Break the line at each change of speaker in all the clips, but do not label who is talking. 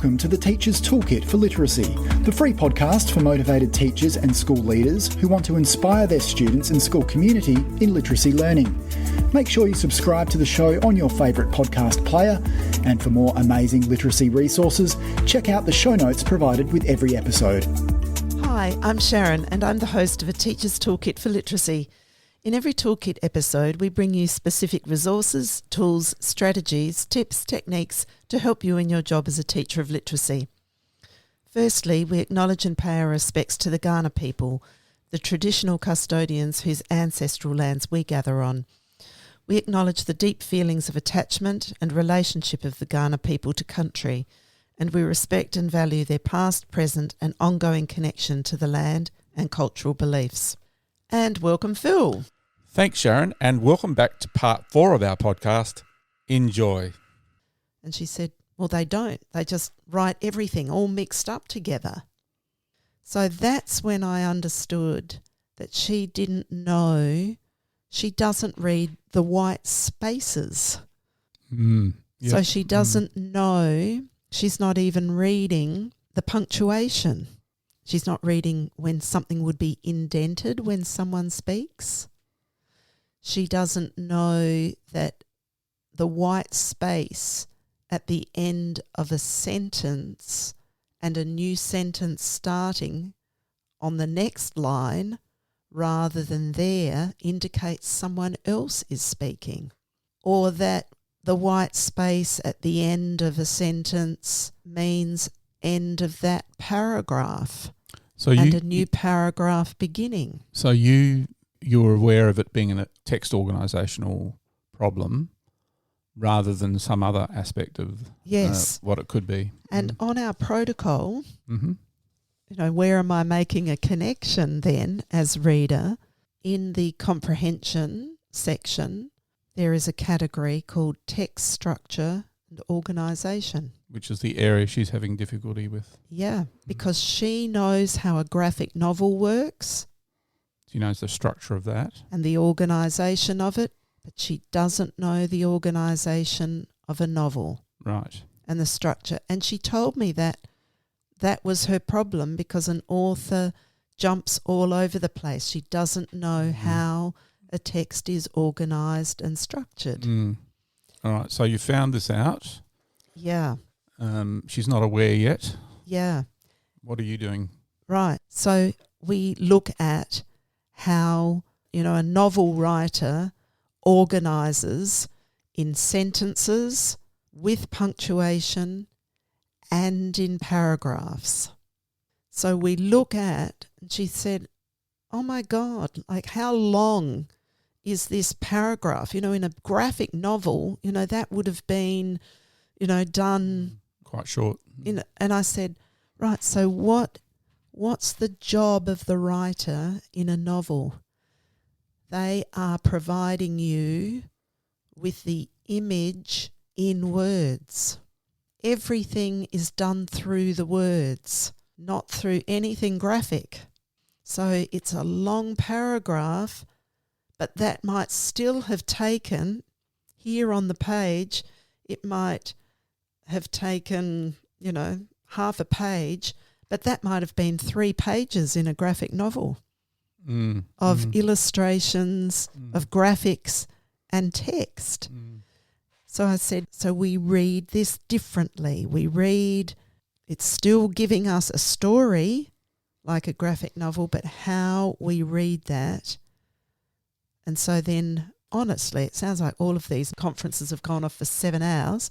welcome to the Teacher's Toolkit for Literacy, the free podcast for motivated teachers and school leaders who want to inspire their students and school community in literacy learning. Make sure you subscribe to the show on your favourite podcast player, and for more amazing literacy resources, check out the show notes provided with every episode.
Hi, I'm Sharon and I'm the host of A Teacher's Toolkit for Literacy. In every Toolkit episode, we bring you specific resources, tools, strategies, tips, techniques to help you in your job as a teacher of literacy. Firstly, we acknowledge and pay our respects to the Kaurna people, the traditional custodians whose ancestral lands we gather on. We acknowledge the deep feelings of attachment and relationship of the Kaurna people to country, and we respect and value their past, present and ongoing connection to the land and cultural beliefs. And welcome, Phil.
Thanks, Sharon, and welcome back to part 4 of our podcast, Enjoy.
And she said, well, they don't. They just write everything all mixed up together. So that's when I understood that she didn't know, she doesn't read the white spaces.
Yep.
So she doesn't know, she's not even reading the punctuation. She's not reading when something would be indented when someone speaks. She doesn't know that the white space at the end of a sentence and a new sentence starting on the next line rather than there indicates someone else is speaking. Or that the white space at the end of a sentence means end of that paragraph and a new paragraph beginning.
So you're aware of it being a text organisational problem rather than some other aspect of what it could be.
And on our protocol, where am I making a connection then as reader? In the comprehension section, there is a category called text structure and organisation.
Which is the area she's having difficulty with.
Yeah, because she knows how a graphic novel works.
She knows the structure of that.
And the organisation of it, but she doesn't know the organisation of a novel.
Right.
And the structure. And she told me that was her problem because an author jumps all over the place. She doesn't know how a text is organised and structured.
All right, so you found this out.
Yeah.
She's not aware yet.
Yeah.
What are you doing?
Right. So we look at how, a novel writer organises in sentences with punctuation and in paragraphs. So we look at, and she said, oh my God, like how long is this paragraph? In a graphic novel, that would have been, done
quite short.
And I said, right, so what's the job of the writer in a novel? They are providing you with the image in words. Everything is done through the words, not through anything graphic. So it's a long paragraph, but that might still have taken, here on the page, it might have taken, half a page, but that might have been 3 pages in a graphic novel of illustrations, of graphics and text. So I said, so we read this differently. It's still giving us a story like a graphic novel, but how we read that. And so then, honestly, it sounds like all of these conferences have gone off for 7 hours.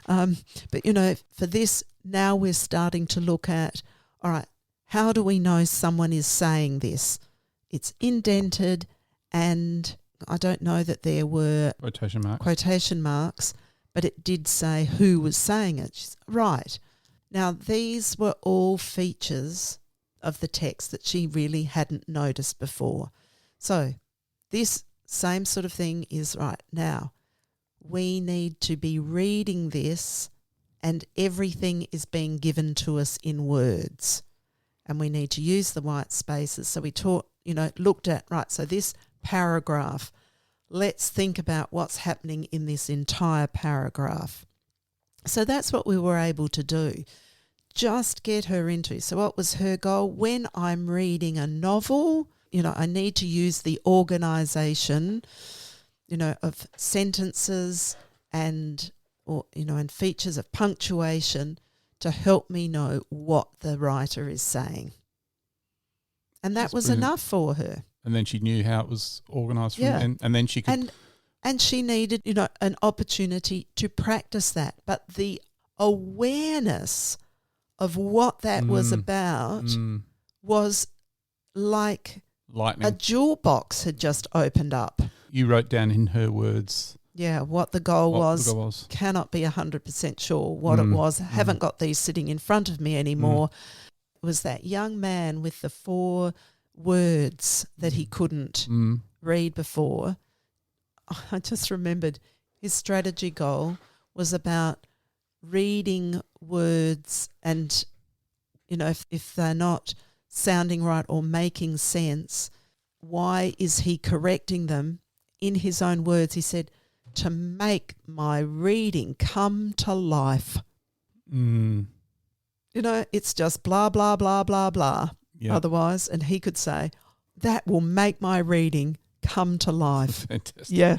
But, for this, now we're starting to look at, all right, how do we know someone is saying this? It's indented, and I don't know that there were quotation marks, but it did say who was saying it. She's, right. Now, these were all features of the text that she really hadn't noticed before. So this same sort of thing is right now. We need to be reading this and everything is being given to us in words. And we need to use the white spaces. So we looked at, right, so this paragraph, let's think about what's happening in this entire paragraph. So that's what we were able to do. Just get her into. So what was her goal? When I'm reading a novel, I need to use the organisation, of sentences and features of punctuation to help me know what the writer is saying. And that was enough for her.
And then she knew how it was organised.
Yeah.
And then she could...
And she needed, an opportunity to practice that. But the awareness of what that was about was like
lightning.
A jewel box had just opened up.
You wrote down in her words...
Yeah, what the goal was. Cannot be 100% sure what it was. Haven't got these sitting in front of me anymore. It was that young man with the 4 words that he couldn't read before. I just remembered his strategy goal was about reading words and, if they're not sounding right or making sense, why is he correcting them? In his own words, he said, to make my reading come to life. It's just blah, blah, blah, blah, blah. Yep. Otherwise, and he could say, that will make my reading come to life.
Fantastic.
Yeah.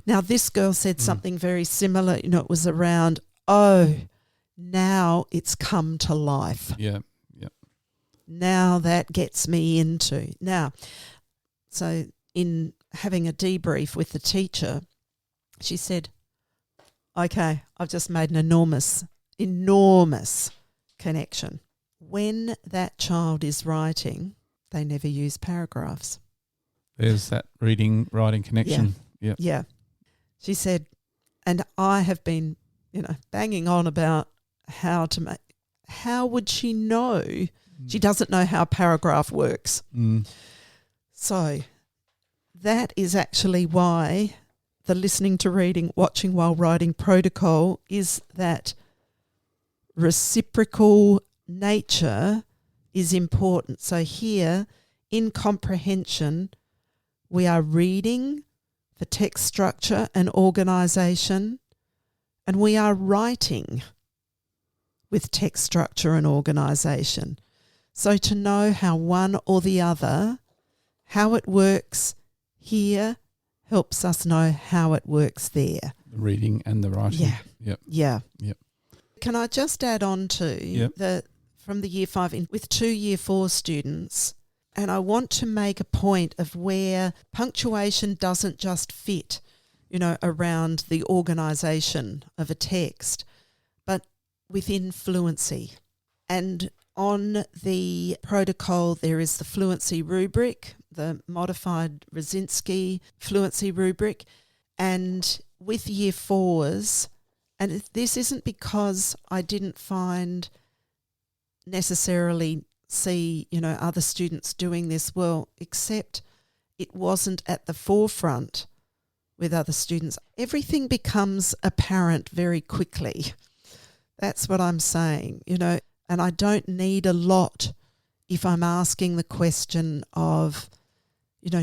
Now, this girl said something very similar. It was around, now it's come to life.
Yeah, yeah.
Now that gets me into. Now, so in having a debrief with the teacher, she said, okay, I've just made an enormous connection. When that child is writing, they never use paragraphs.
There's that writing connection.
Yeah. Yeah. She said, and I have been, banging on about how would she know? She doesn't know how a paragraph works. So that is actually why the listening to reading, watching while writing protocol is that reciprocal nature is important. So here in comprehension, we are reading for text structure and organisation, and we are writing with text structure and organisation. So to know how one or the other, how it works here, helps us know how it works there.
The reading and the writing.
Yeah.
Yep.
Yeah.
Yep.
Can I just add on to from the year 5 with 2 year 4 students, and I want to make a point of where punctuation doesn't just fit, around the organisation of a text, but within fluency. And on the protocol, there is the fluency rubric, the modified Rosinsky fluency rubric, and with year 4s, and this isn't because I didn't necessarily see, other students doing this well, except it wasn't at the forefront with other students. Everything becomes apparent very quickly. That's what I'm saying, and I don't need a lot if I'm asking the question of,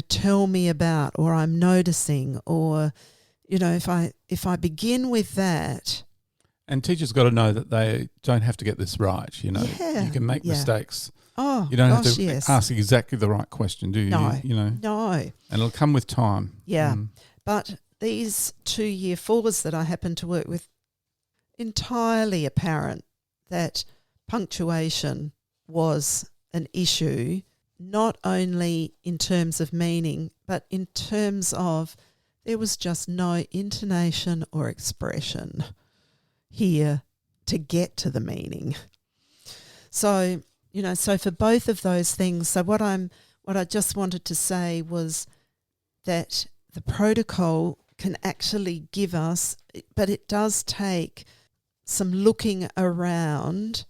tell me about, or I'm noticing, or, if I begin with that.
And teachers got to know that they don't have to get this right, You can make mistakes.
Oh,
you don't have to ask exactly the right question, do you?
No, no.
And it'll come with time.
Yeah. But these 2 year 4s that I happen to work with, entirely apparent that punctuation was an issue, not only in terms of meaning, but in terms of there was just no intonation or expression here to get to the meaning. So, so for both of those things, so what I just wanted to say was that the protocol can actually give us, but it does take some looking around.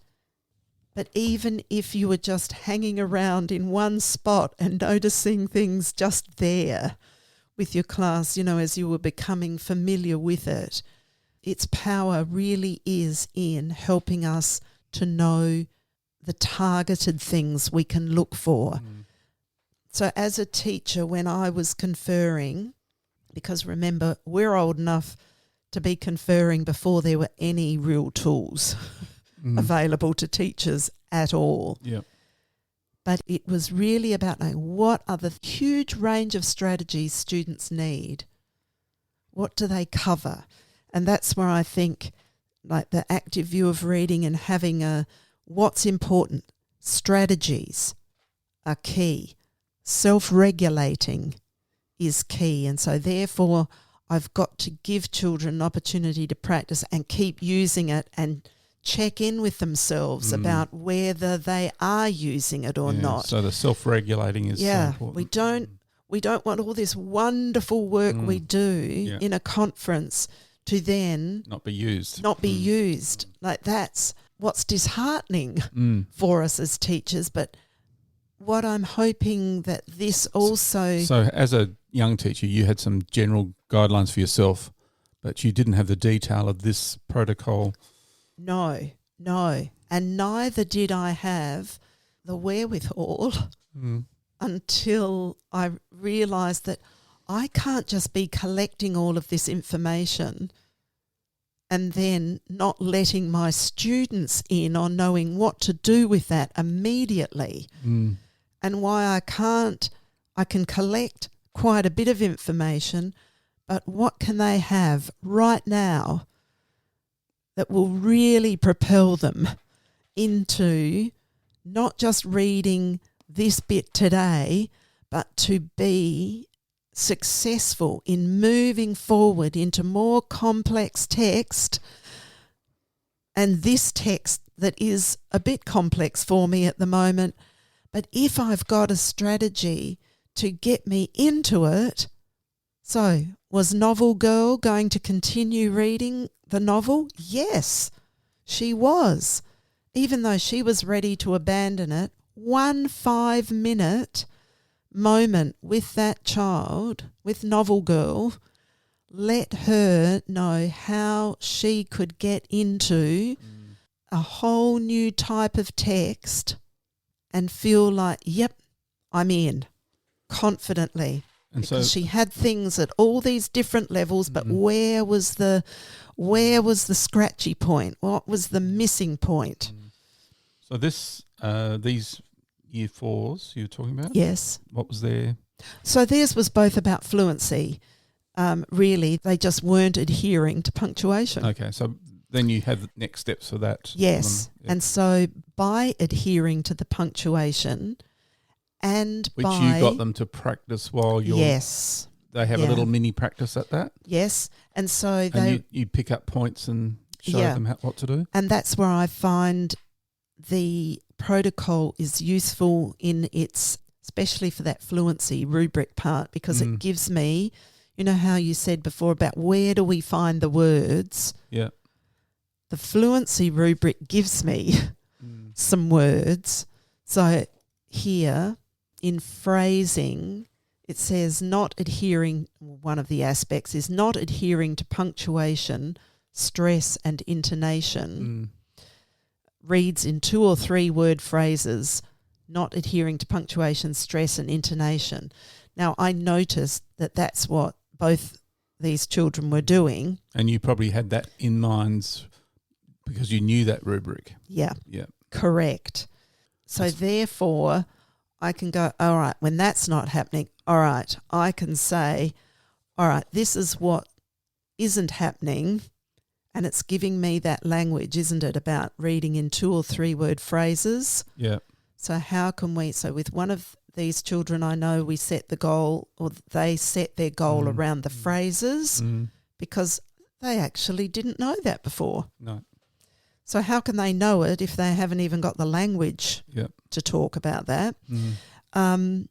But even if you were just hanging around in one spot and noticing things just there with your class, as you were becoming familiar with it, its power really is in helping us to know the targeted things we can look for. So as a teacher, when I was conferring, because remember, we're old enough to be conferring before there were any real tools available to teachers at all.
Yeah.
But it was really about knowing what are the huge range of strategies students need. What do they cover? And that's where I think like the active view of reading and having what's important. Strategies are key. Self-regulating is key. And so therefore I've got to give children an opportunity to practice and keep using it and check in with themselves about whether they are using it or not.
So the self-regulating is so important.
We don't want all this wonderful work we do in a conference to then
not be used.
Like that's what's disheartening for us as teachers. But what I'm hoping that this also...
So as a young teacher, you had some general guidelines for yourself, but you didn't have the detail of this protocol.
No. And neither did I have the wherewithal until I realised that I can't just be collecting all of this information and then not letting my students in on knowing what to do with that immediately. And why I can collect quite a bit of information, but what can they have right now that will really propel them into not just reading this bit today, but to be successful in moving forward into more complex text. And this text that is a bit complex for me at the moment, but if I've got a strategy to get me into it. So, was Novel Girl going to continue reading the novel? Yes, she was. Even though she was ready to abandon it, 1 5-minute moment with that child, with Novel Girl, let her know how she could get into a whole new type of text and feel like, yep, I'm in, confidently.
And
because she had things at all these different levels, but where was the scratchy point? What was the missing point?
So these year 4s you were talking about?
Yes.
What was there?
So theirs was both about fluency. Really, they just weren't adhering to punctuation.
Okay, so then you have the next steps for that.
Yes. And so by adhering to the punctuation and
which you got them to practice while you're...
Yes.
They have a little mini practice at that?
Yes. And so
you pick up points and show them what to do?
And that's where I find the protocol is useful in its, especially for that fluency rubric part, because it gives me, you know how you said before about where do we find the words?
Yeah.
The fluency rubric gives me some words. So here in phrasing, it says not adhering, one of the aspects is not adhering to punctuation, stress and intonation. Reads in 2 or 3 word phrases, not adhering to punctuation, stress and intonation. Now, I noticed that that's what both these children were doing.
And you probably had that in mind because you knew that rubric.
Yeah. Correct. So therefore, I can go, all right, when that's not happening, all right, I can say, all right, this is what isn't happening, and it's giving me that language, isn't it, about reading in 2 or 3 word phrases.
Yeah.
So how can we, so with one of these children, I know we set the goal, or they set their goal around the phrases because they actually didn't know that before.
No.
So how can they know it if they haven't even got the language to talk about that? And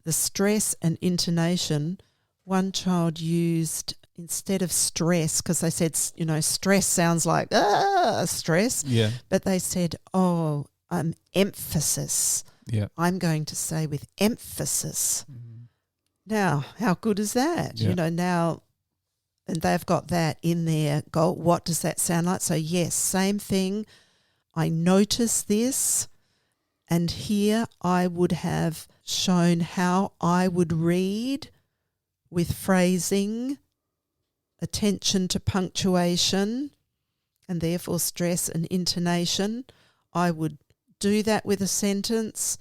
the stress and intonation, one child used, instead of stress, because they said, you know, stress sounds like stress. Yeah. But they said, emphasis. Yeah. I'm going to say with emphasis. Now, how good is that? You know, now, and they've got that in their goal. What does that sound like? So, yes, same thing. I notice this, and here I would have shown how I would read with phrasing, attention to punctuation and therefore stress and intonation. I would do that with a sentence,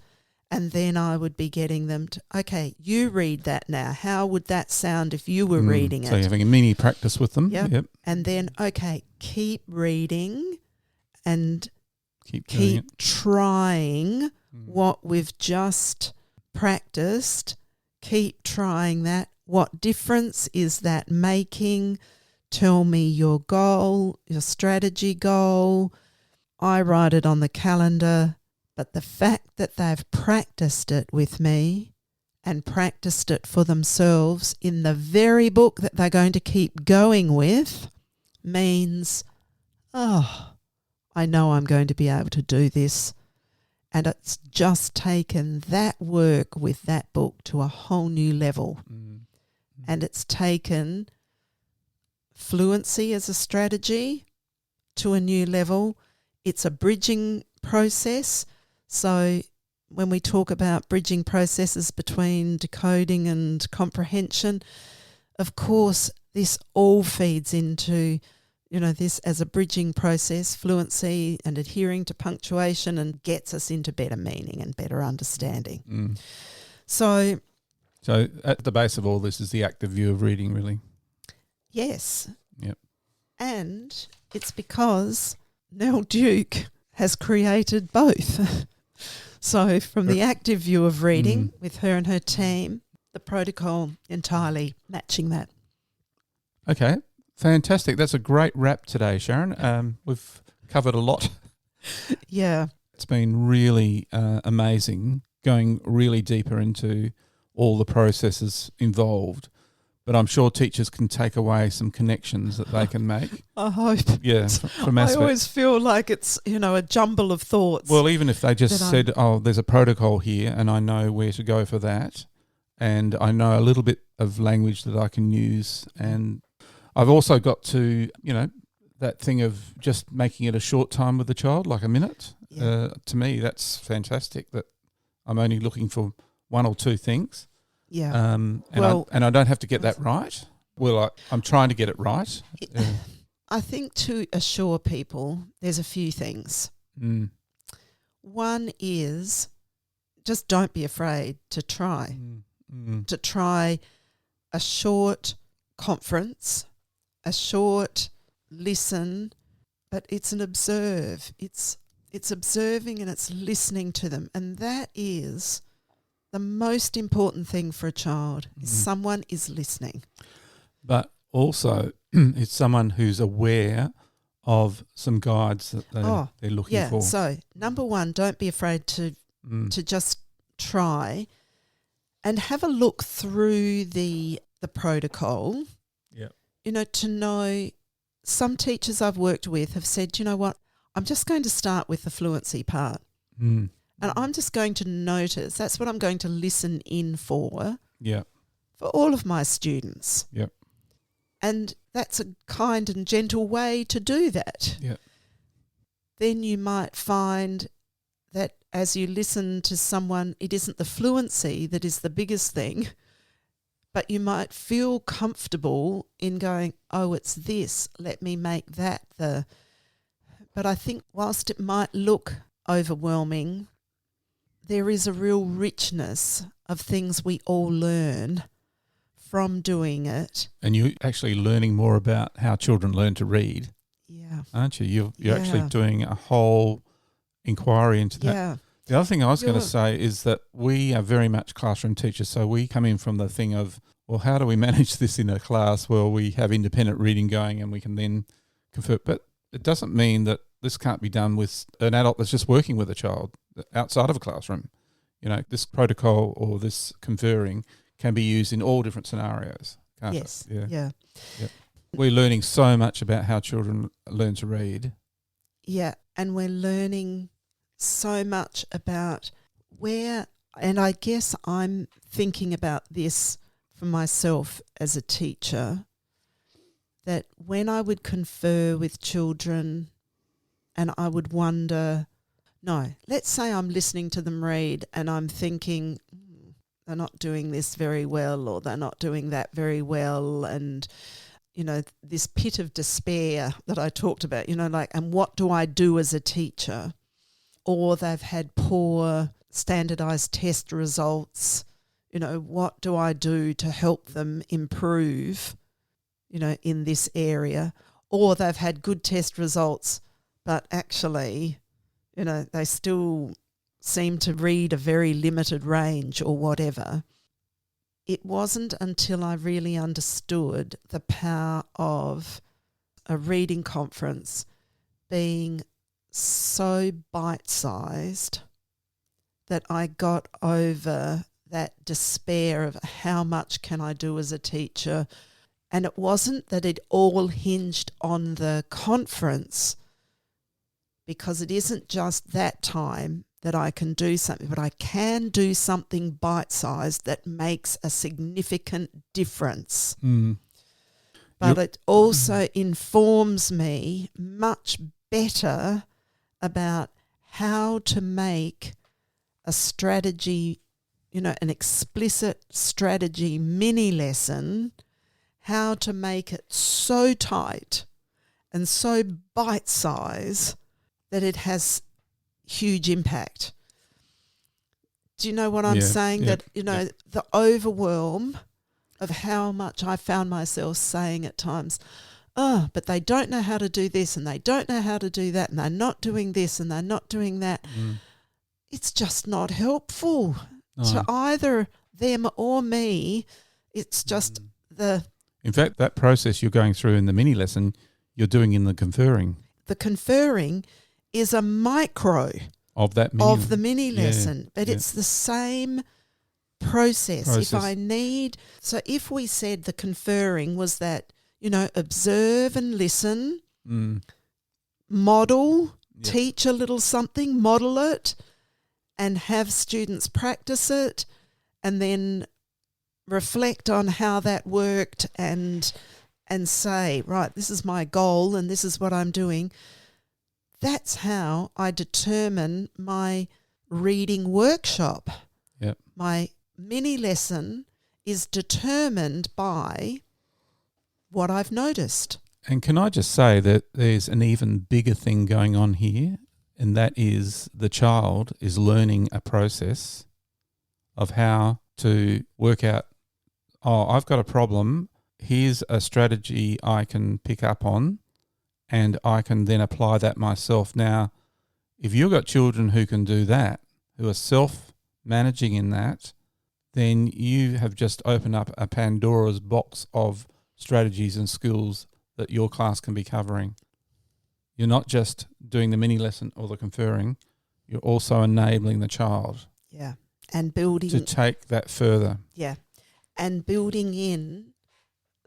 and then I would be getting them to, okay, you read that now. How would that sound if you were reading it?
So you're having a mini practice with them.
Yep. And then, okay, keep reading and keep trying what we've just practiced. Keep trying that. What difference is that making? Tell me your goal, your strategy goal. I write it on the calendar, but the fact that they've practiced it with me and practiced it for themselves in the very book that they're going to keep going with means, I know I'm going to be able to do this. And it's just taken that work with that book to a whole new level. And it's taken fluency as a strategy to a new level. It's a bridging process. So when we talk about bridging processes between decoding and comprehension, of course, this all feeds into, this as a bridging process, fluency and adhering to punctuation, and gets us into better meaning and better understanding. So
at the base of all this is the active view of reading, really.
Yes.
Yep.
And it's because Nell Duke has created both. So from the active view of reading with her and her team, the protocol entirely matching that.
Okay, fantastic. That's a great wrap today, Sharon. We've covered a lot.
Yeah.
It's been really amazing going really deeper into all the processes involved. But I'm sure teachers can take away some connections that they can make.
I hope.
Yeah, from aspects.
I always feel like it's, a jumble of thoughts.
Well, even if they just said, there's a protocol here and I know where to go for that, and I know a little bit of language that I can use, and I've also got to, that thing of just making it a short time with the child, like a minute. Yeah. To me, that's fantastic, that I'm only looking for one or two things.
Yeah.
I don't have to get that right. Well, I'm trying to get it right.
I think to assure people, there's a few things. One is just don't be afraid to try. To try a short conference, a short listen, but it's an observe. It's observing and it's listening to them. And that is the most important thing for a child, is someone is listening.
But also it's someone who's aware of some guides that they're looking for.
So number one, don't be afraid to just try and have a look through the protocol. Yeah. To know, some teachers I've worked with have said, you know what, I'm just going to start with the fluency part. And I'm just going to notice, that's what I'm going to listen in for. Yeah. For all of my students.
Yep.
And that's a kind and gentle way to do that.
Yep.
Then you might find that as you listen to someone, it isn't the fluency that is the biggest thing, but you might feel comfortable in going, it's this, let me make that the... But I think whilst it might look overwhelming, there is a real richness of things we all learn from doing it.
And you're actually learning more about how children learn to read.
Yeah.
Aren't you? You're actually doing a whole inquiry into that.
Yeah.
The other thing I was going to say is that we are very much classroom teachers, so we come in from the thing of, well, how do we manage this in a class where we have independent reading going and we can then convert? But it doesn't mean that this can't be done with an adult that's just working with a child outside of a classroom. This protocol or this conferring can be used in all different scenarios, can't it?
Yeah.
Yep. We're learning so much about how children learn to read.
Yeah, and we're learning so much about where, and I guess I'm thinking about this for myself as a teacher, that when I would confer with children and I would wonder, let's say I'm listening to them read and I'm thinking, they're not doing this very well or they're not doing that very well, and this pit of despair that I talked about, and what do I do as a teacher? Or they've had poor standardised test results. What do I do to help them improve, in this area? Or they've had good test results, but actually, they still seem to read a very limited range or whatever. It wasn't until I really understood the power of a reading conference being so bite-sized that I got over that despair of how much can I do as a teacher. And it wasn't that it all hinged on the conference, because it isn't just that time that I can do something, but I can do something bite-sized that makes a significant difference. But it also informs me much better about how to make a strategy, an explicit strategy mini lesson, how to make it so tight and so bite-sized that it has huge impact. Do you know what I'm saying?
Yeah,
that, the overwhelm of how much I found myself saying at times, but they don't know how to do this and they don't know how to do that and they're not doing this and they're not doing that. It's just not helpful to either them or me. It's just
In fact, that process you're going through in the mini lesson, you're doing in the conferring.
The conferring is a micro
of the
mini lesson, but it's the same process. If we said the conferring was that, observe and listen, model, teach a little something, model it, and have students practice it, and then reflect on how that worked and say, right, this is my goal and this is what I'm doing. That's how I determine my reading workshop.
Yep.
My mini lesson is determined by what I've noticed.
And can I just say that there's an even bigger thing going on here, and that is the child is learning a process of how to work out, I've got a problem, here's a strategy I can pick up on, and I can then apply that myself. Now, if you've got children who can do that, who are self-managing in that, then you have just opened up a Pandora's box of strategies and skills that your class can be covering. You're not just doing the mini lesson or the conferring, you're also enabling the child.
Yeah. And building
to take that further.
Yeah. And building in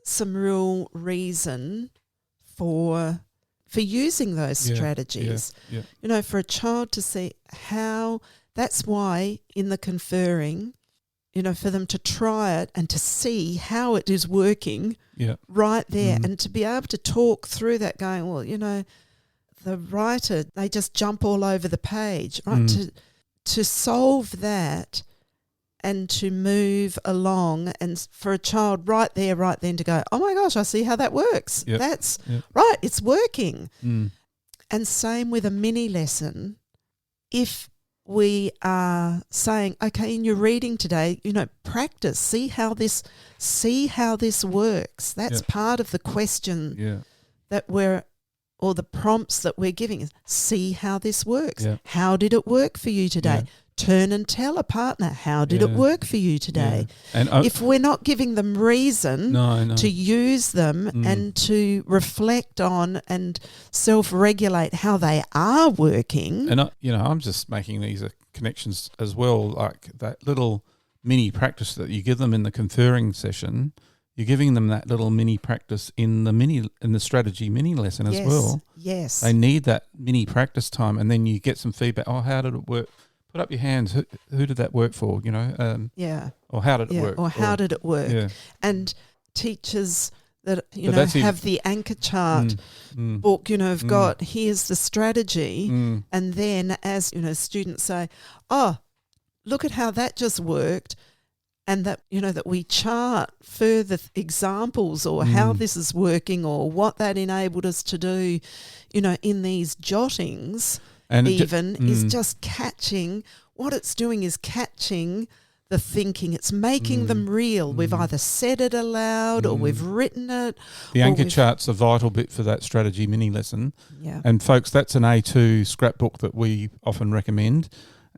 some real reason for using those strategies.
Yeah.
For a child to see how, that's why in the conferring, for them to try it and to see how it is working right there, and to be able to talk through that going, well, the writer, they just jump all over the page, right? To solve that and to move along, and for a child right then to go, oh my gosh, I see how that works. That's right, it's working. And same with a mini lesson. If we are saying, okay, in your reading today, practice, see how this works. That's part of the question that or the prompts that we're giving is, see how this works. How did it work for you today? Turn and tell a partner, how did it work for you today? And if we're not giving them reason to use them and to reflect on and self-regulate how they are working.
And, I'm just making these connections as well, like that little mini practice that you give them in the conferring session. You're giving them that little mini practice in the strategy mini lesson as well.
Yes.
They need that mini practice time, and then you get some feedback. Oh, how did it work? Put up your hands. Who did that work for? Or how did it work?
Or how did it work? Yeah. And teachers that have the anchor chart book, have got, here's the strategy, and then as students say, oh, look at how that just worked. and that, that we chart further examples or how this is working or what that enabled us to do, in these jottings, and is just catching, what it's doing is catching the thinking. It's making them real. We've either said it aloud or we've written it.
The anchor chart's a vital bit for that strategy mini lesson.
Yeah.
And folks, that's an A2 scrapbook that we often recommend.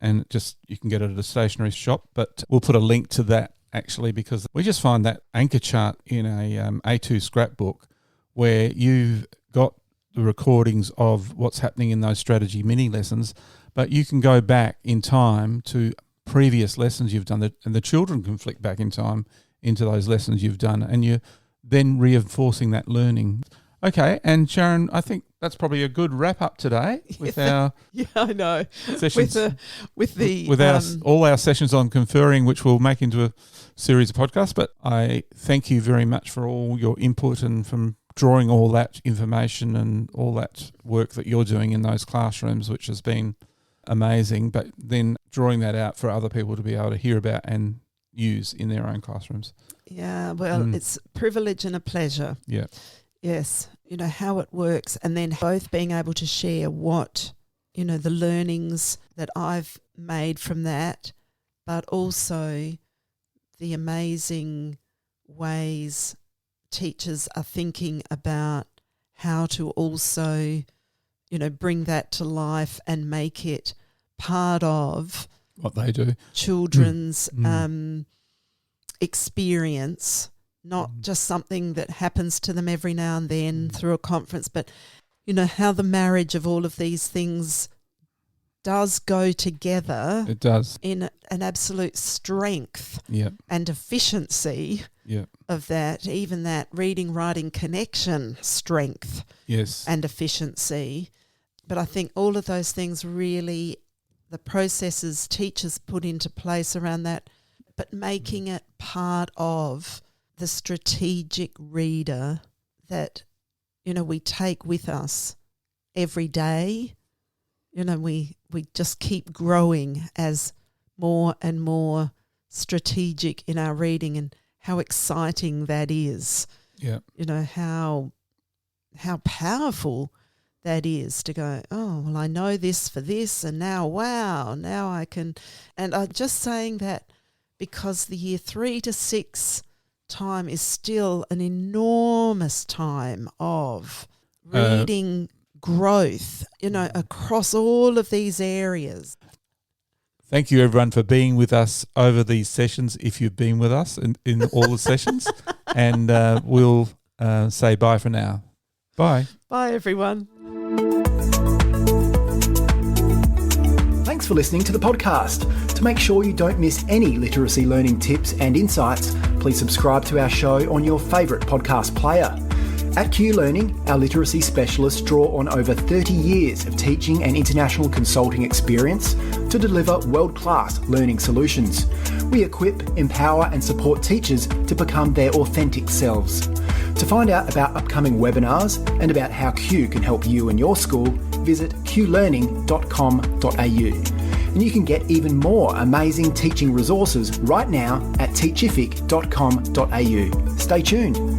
And you can get it at a stationery shop, but we'll put a link to that actually, because we just find that anchor chart in a A2 scrapbook where you've got the recordings of what's happening in those strategy mini lessons, but you can go back in time to previous lessons you've done, and the children can flick back in time into those lessons you've done, and you're then reinforcing that learning. Okay, and Sharon, I think that's probably a good wrap up today with our
I know
sessions
with
all our sessions on conferring, which we'll make into a series of podcasts. But I thank you very much for all your input and from drawing all that information and all that work that you're doing in those classrooms, which has been amazing. But then drawing that out for other people to be able to hear about and use in their own classrooms.
Yeah, well, it's a privilege and a pleasure.
Yeah.
Yes, how it works, and then both being able to share what, the learnings that I've made from that, but also the amazing ways teachers are thinking about how to also, bring that to life and make it part of
what they do,
children's experience. Not just something that happens to them every now and then through a conference, but, how the marriage of all of these things does go together.
It does.
In an absolute strength and efficiency of that, even that reading, writing, connection strength and efficiency. But I think all of those things really, the processes teachers put into place around that, but making it part of the strategic reader that, we take with us every day. We just keep growing as more and more strategic in our reading, and how exciting that is. Yeah. How powerful that is to go, oh, well, I know this for this, and now, wow, now I can. And I'm just saying that because the year 3 to 6 time is still an enormous time of reading growth, across all of these areas.
Thank you, everyone, for being with us over these sessions, if you've been with us in all the sessions. And we'll say bye for now. Bye.
Bye, everyone.
Thanks for listening to the podcast. To make sure you don't miss any literacy learning tips and insights, please subscribe to our show on your favourite podcast player. At Q Learning, our literacy specialists draw on over 30 years of teaching and international consulting experience to deliver world-class learning solutions. We equip, empower and support teachers to become their authentic selves. To find out about upcoming webinars and about how Q can help you and your school, visit qlearning.com.au. And you can get even more amazing teaching resources right now at teachific.com.au. Stay tuned.